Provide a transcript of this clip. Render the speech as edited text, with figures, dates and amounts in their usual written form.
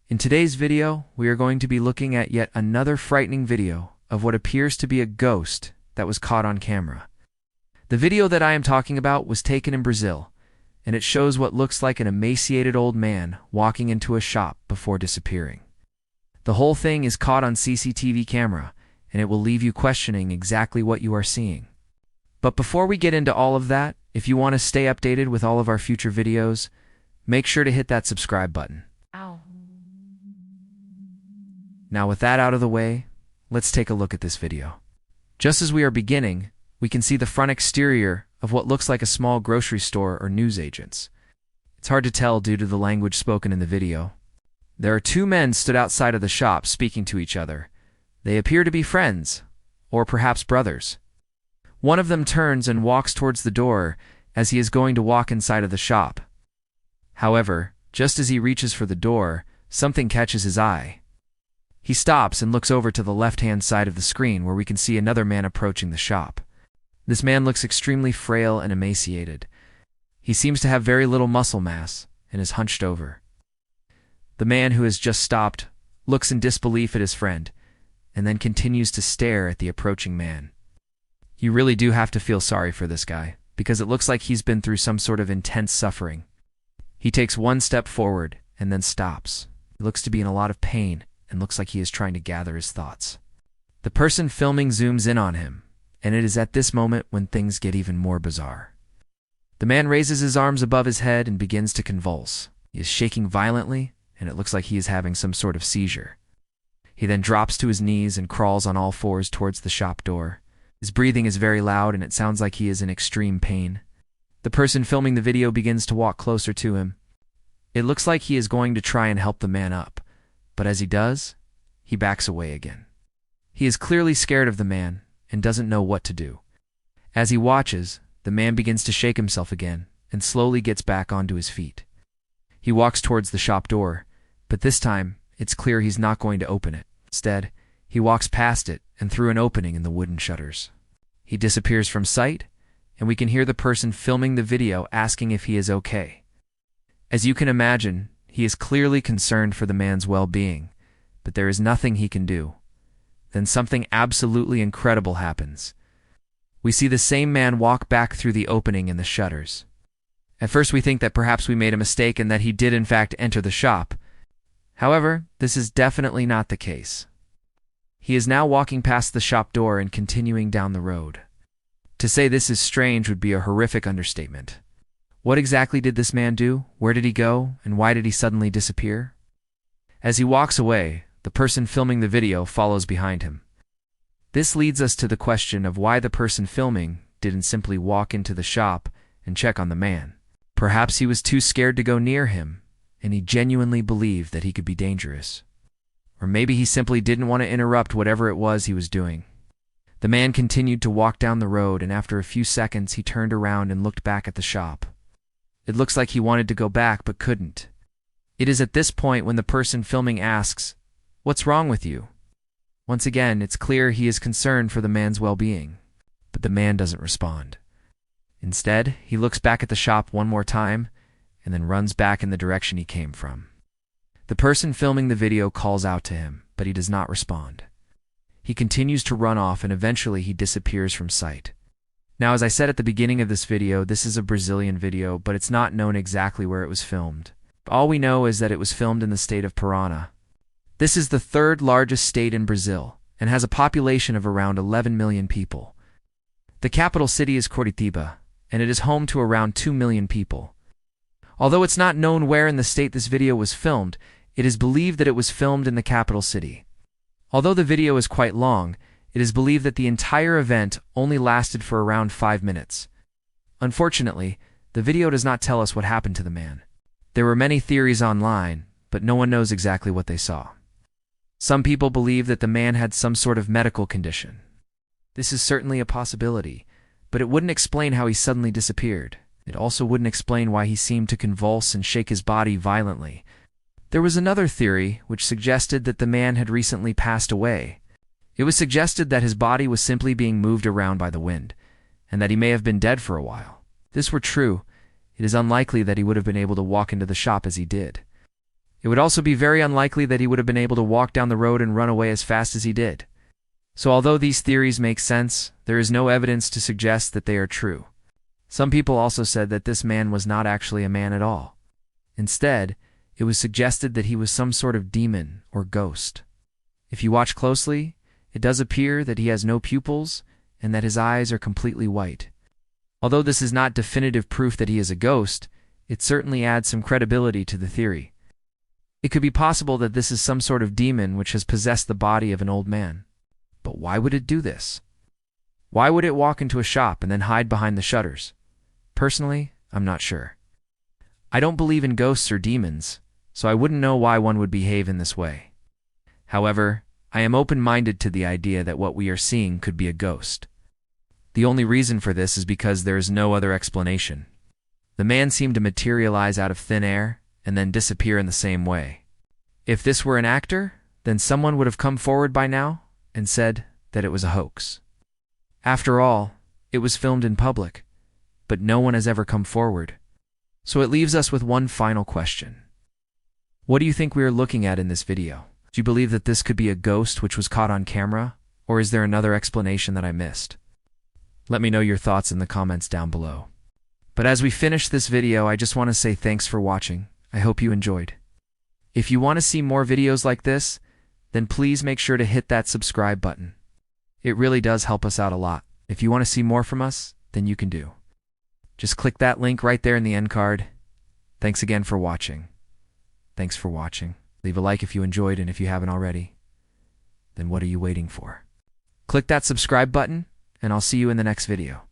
In today's video, we are going to be looking at yet another frightening video of what appears to be a ghost that was caught on camera. The video that I am talking about was taken in Brazil, and it shows what looks like an emaciated old man walking into a shop before disappearing. The whole thing is caught on CCTV camera, and it will leave you questioning exactly what you are seeing. But before we get into all of that, if you want to stay updated with all of our future videos, make sure to hit that subscribe button. Ow. Now with that out of the way, let's take a look at this video. Just as we are beginning, we can see the front exterior of what looks like a small grocery store or newsagent's. It's hard to tell due to the language spoken in the video. There are two men stood outside of the shop speaking to each other. They appear to be friends, or perhaps brothers. One of them turns and walks towards the door as he is going to walk inside of the shop. However, just as he reaches for the door, something catches his eye. He stops and looks over to the left-hand side of the screen where we can see another man approaching the shop. This man looks extremely frail and emaciated. He seems to have very little muscle mass and is hunched over. The man who has just stopped looks in disbelief at his friend and then continues to stare at the approaching man. You really do have to feel sorry for this guy, because it looks like he's been through some sort of intense suffering. He takes one step forward and then stops. He looks to be in a lot of pain and looks like he is trying to gather his thoughts. The person filming zooms in on him, and it is at this moment when things get even more bizarre. The man raises his arms above his head and begins to convulse. He is shaking violently, and it looks like he is having some sort of seizure. He then drops to his knees and crawls on all fours towards the shop door. His breathing is very loud and it sounds like he is in extreme pain. The person filming the video begins to walk closer to him. It looks like he is going to try and help the man up, but as he does, he backs away again. He is clearly scared of the man and doesn't know what to do. As he watches, the man begins to shake himself again and slowly gets back onto his feet. He walks towards the shop door, but this time it's clear he's not going to open it. Instead, he walks past it and through an opening in the wooden shutters. He disappears from sight, and we can hear the person filming the video asking if he is okay. As you can imagine, he is clearly concerned for the man's well-being, but there is nothing he can do. Then something absolutely incredible happens. We see the same man walk back through the opening in the shutters. At first we think that perhaps we made a mistake and that he did in fact enter the shop. However, this is definitely not the case. He is now walking past the shop door and continuing down the road. To say this is strange would be a horrific understatement. What exactly did this man do? Where did he go? And why did he suddenly disappear? As he walks away, the person filming the video follows behind him. This leads us to the question of why the person filming didn't simply walk into the shop and check on the man. Perhaps he was too scared to go near him, and he genuinely believed that he could be dangerous. Or maybe he simply didn't want to interrupt whatever it was he was doing. The man continued to walk down the road, and after a few seconds he turned around and looked back at the shop. It looks like he wanted to go back but couldn't. It is at this point when the person filming asks, "What's wrong with you?" Once again, it's clear he is concerned for the man's well-being, but the man doesn't respond. Instead, he looks back at the shop one more time and then runs back in the direction he came from. The person filming the video calls out to him, but he does not respond. He continues to run off and eventually he disappears from sight. Now, as I said at the beginning of this video, this is a Brazilian video, but it's not known exactly where it was filmed. All we know is that it was filmed in the state of Paraná. This is the third largest state in Brazil and has a population of around 11 million people. The capital city is Curitiba, and it is home to around 2 million people. Although it's not known where in the state this video was filmed, it is believed that it was filmed in the capital city. Although the video is quite long, it is believed that the entire event only lasted for around 5 minutes. Unfortunately, the video does not tell us what happened to the man. There were many theories online, but no one knows exactly what they saw. Some people believe that the man had some sort of medical condition. This is certainly a possibility, but it wouldn't explain how he suddenly disappeared. It also wouldn't explain why he seemed to convulse and shake his body violently. There was another theory which suggested that the man had recently passed away. It was suggested that his body was simply being moved around by the wind, and that he may have been dead for a while. If this were true, it is unlikely that he would have been able to walk into the shop as he did. It would also be very unlikely that he would have been able to walk down the road and run away as fast as he did. So although these theories make sense, there is no evidence to suggest that they are true. Some people also said that this man was not actually a man at all. Instead, it was suggested that he was some sort of demon or ghost. If you watch closely, it does appear that he has no pupils and that his eyes are completely white. Although this is not definitive proof that he is a ghost, it certainly adds some credibility to the theory. It could be possible that this is some sort of demon which has possessed the body of an old man. But why would it do this? Why would it walk into a shop and then hide behind the shutters? Personally, I'm not sure. I don't believe in ghosts or demons, so I wouldn't know why one would behave in this way. However, I am open-minded to the idea that what we are seeing could be a ghost. The only reason for this is because there is no other explanation. The man seemed to materialize out of thin air and then disappear in the same way. If this were an actor, then someone would have come forward by now and said that it was a hoax. After all, it was filmed in public, but no one has ever come forward. So it leaves us with one final question. What do you think we are looking at in this video? Do you believe that this could be a ghost which was caught on camera, or is there another explanation that I missed? Let me know your thoughts in the comments down below. But as we finish this video, I just want to say thanks for watching. I hope you enjoyed. If you want to see more videos like this, then please make sure to hit that subscribe button. It really does help us out a lot. If you want to see more from us, then you can do. Just click that link right there in the end card. Thanks again for watching. Thanks for watching. Leave a like if you enjoyed, and if you haven't already, then what are you waiting for? Click that subscribe button, and I'll see you in the next video.